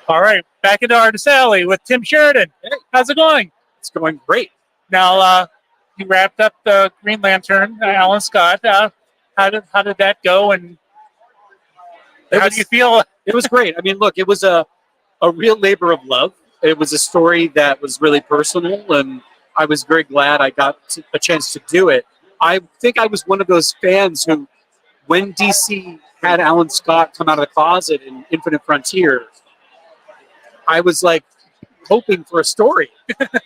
All right, back into Artist Alley with Tim Sheridan. Hey, how's it going? It's going great. Now, you wrapped up the Green Lantern, Alan Scott. How did that go, and how do you feel? It was great. I mean, look, it was a real labor of love. It was a story that was really personal, and I was very glad I got a chance to do it. I think I was one of those fans who, when DC had Alan Scott come out of the closet in Infinite Frontier, I was like hoping for a story.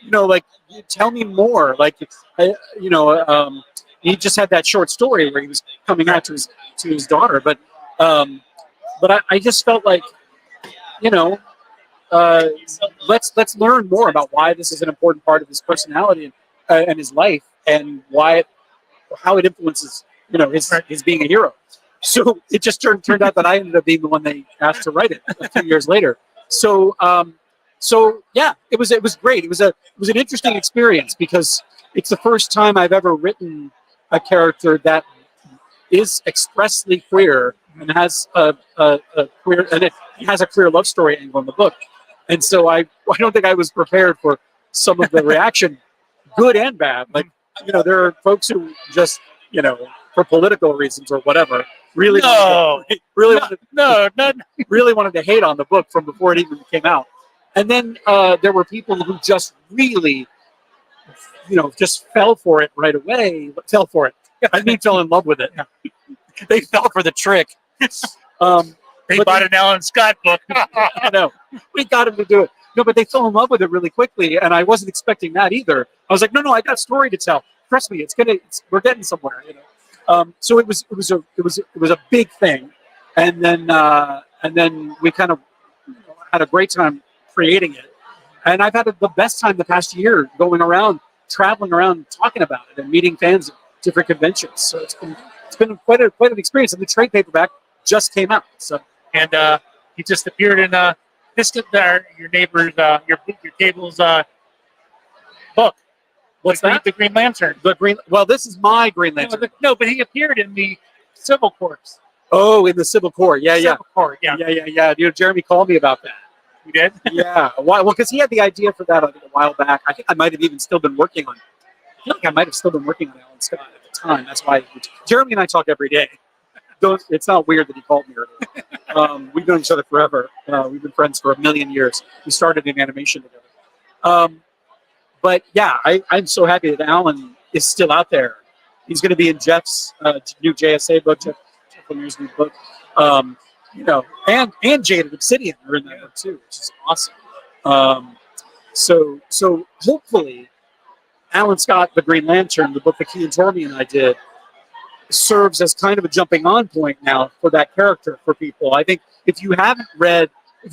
Like, tell me more. Like, he just had that short story where he was coming out to his daughter, but I just felt like, let's learn more about why this is an important part of his personality and his life, and how it influences his being a hero. So it just turned out that I ended up being the one they asked to write it a few years later. So yeah, it was great. It was an interesting experience because it's the first time I've ever written a character that is expressly queer and has a queer, and it has a queer love story angle in the book. And so I don't think I was prepared for some of the reaction, good and bad. Like, there are folks who just, for political reasons or whatever, really wanted to hate on the book from before it even came out. And then there were people who just really, just fell for it right away. Fell for it. I mean, fell in love with it. They fell for the trick. They bought an Alan Scott book. I know. We got him to do it. No, but they fell in love with it really quickly, and I wasn't expecting that either. I was like, no, I got a story to tell. Trust me, we're getting somewhere. So it was a big thing, and then we kind of had a great time creating it, and I've had the best time the past year going around, traveling around, talking about it, and meeting fans at different conventions. So it's been quite an experience, and the trade paperback just came out. So he just appeared in your neighbor's your table's book. What's that? The Green Lantern. Well, this is my Green Lantern. No, but he appeared in the Civil Corps. Oh, in the Civil Corps. Yeah. Jeremy called me about that. You did? Yeah. Well, because he had the idea for that, I think, a while back. I think I might have even still been working on it. I feel like I might have still been working on Alan Scott at the time. That's why Jeremy and I talk every day. It's not weird that he called me earlier. We've known each other forever. We've been friends for a million years. We started in animation together. But yeah, I'm so happy that Alan is still out there. He's going to be in Jeff's new JSA book, Jeff Lemire's new book. And Jaded Obsidian are in that book too, which is awesome. So hopefully, Alan Scott, The Green Lantern, the book that Key and Tormy and I did, serves as kind of a jumping on point now for that character for people. I think if you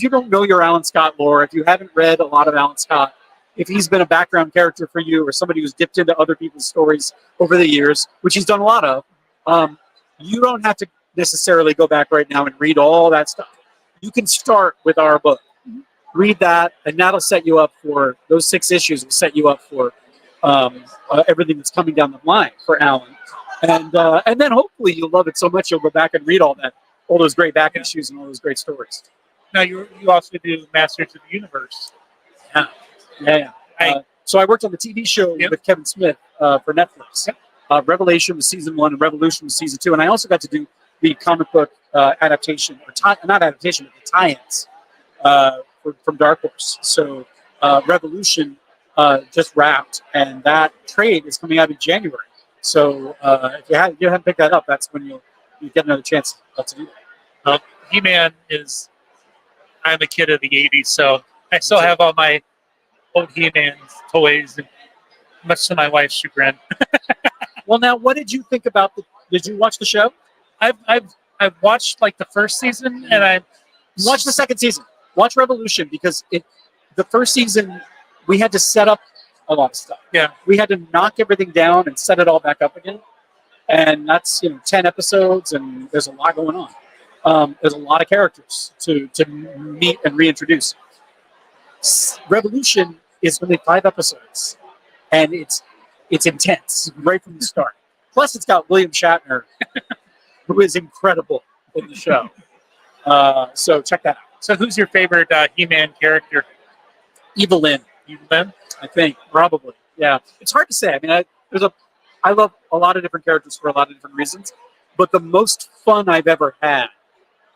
don't know your Alan Scott lore, if you haven't read a lot of Alan Scott, if he's been a background character for you or somebody who's dipped into other people's stories over the years, which he's done a lot of, you don't have to necessarily go back right now and read all that stuff. You can start with our book. Read that, and that'll set you up for those 6 issues will set you up for everything that's coming down the line for Alan. And then hopefully you'll love it so much you'll go back and read all those great back issues and all those great stories. Now you also do Masters of the Universe. Yeah. So I worked on the TV show with Kevin Smith for Netflix. Yep. Revelation was season 1 and Revolution was season 2, and I also got to do the comic book adaptation, or not adaptation, but the tie-ins from Dark Horse. So Revolution just wrapped, and that trade is coming out in January. So if you haven't picked that up, that's when you get another chance to do that. He-Man I'm a kid of the 80s, so I still have all my old He-Man toys, much to my wife's chagrin. Well, now, what did you think about did you watch the show? I've watched like the first season, and I watched the second season. Watch Revolution, because the first season we had to set up a lot of stuff. Yeah, we had to knock everything down and set it all back up again, and that's 10 episodes, and there's a lot going on. There's a lot of characters to meet and reintroduce. Revolution is only 5 episodes, and it's intense right from the start. Plus, it's got William Shatner, who is incredible in the show. So check that out. So who's your favorite He-Man character? Evelyn, Evelyn? I think, probably. Yeah, it's hard to say. I mean, I love a lot of different characters for a lot of different reasons, but the most fun I've ever had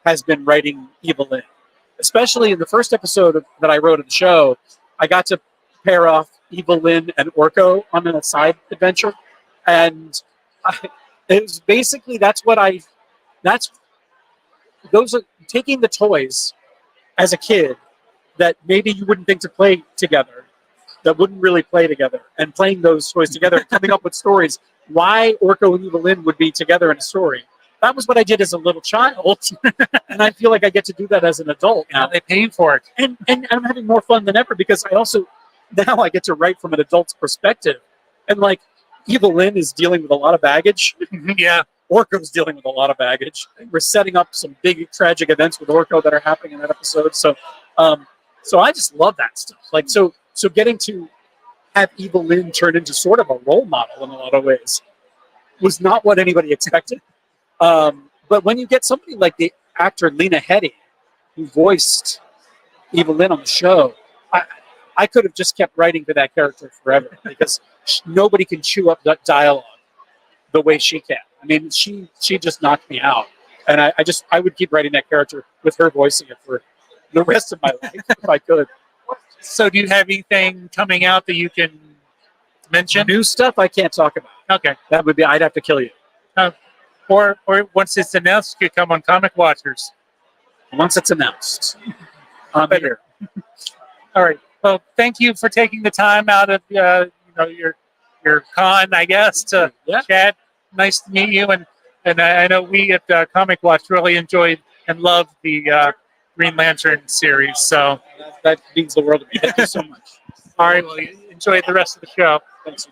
has been writing Evelyn. Especially in the first episode that I wrote of the show, I got to pair off Evelyn and Orko on a side adventure, and it was basically that's those are taking the toys as a kid that maybe you wouldn't think to play together, that wouldn't really play together, and playing those toys together, and coming up with stories why Orko and Evelyn would be together in a story. That was what I did as a little child, and I feel like I get to do that as an adult now. They pay for it. And I'm having more fun than ever because I also now I get to write from an adult's perspective, and like Evelyn is dealing with a lot of baggage. Yeah. Orko's dealing with a lot of baggage. We're setting up some big tragic events with Orko that are happening in that episode. So, so I just love that stuff. Like, so getting to have Evelyn turn into sort of a role model in a lot of ways was not what anybody expected. But when you get somebody like the actor Lena Headey, who voiced Evelyn on the show, I could have just kept writing for that character forever because nobody can chew up that dialogue the way she can. I mean, she just knocked me out, and I would keep writing that character with her voicing it for the rest of my life if I could. So, do you have anything coming out that you can mention? New stuff I can't talk about. Okay, that would be I'd have to kill you. Or once it's announced, you come on Comic Watchers. Once it's announced, I'm here. All right. Well, thank you for taking the time out of your con, I guess, to chat. Nice to meet you, and I know we at Comic Watch really enjoyed and loved the Green Lantern series. So that means the world to me. Thank you so much. All right. Well, enjoy the rest of the show. Thanks.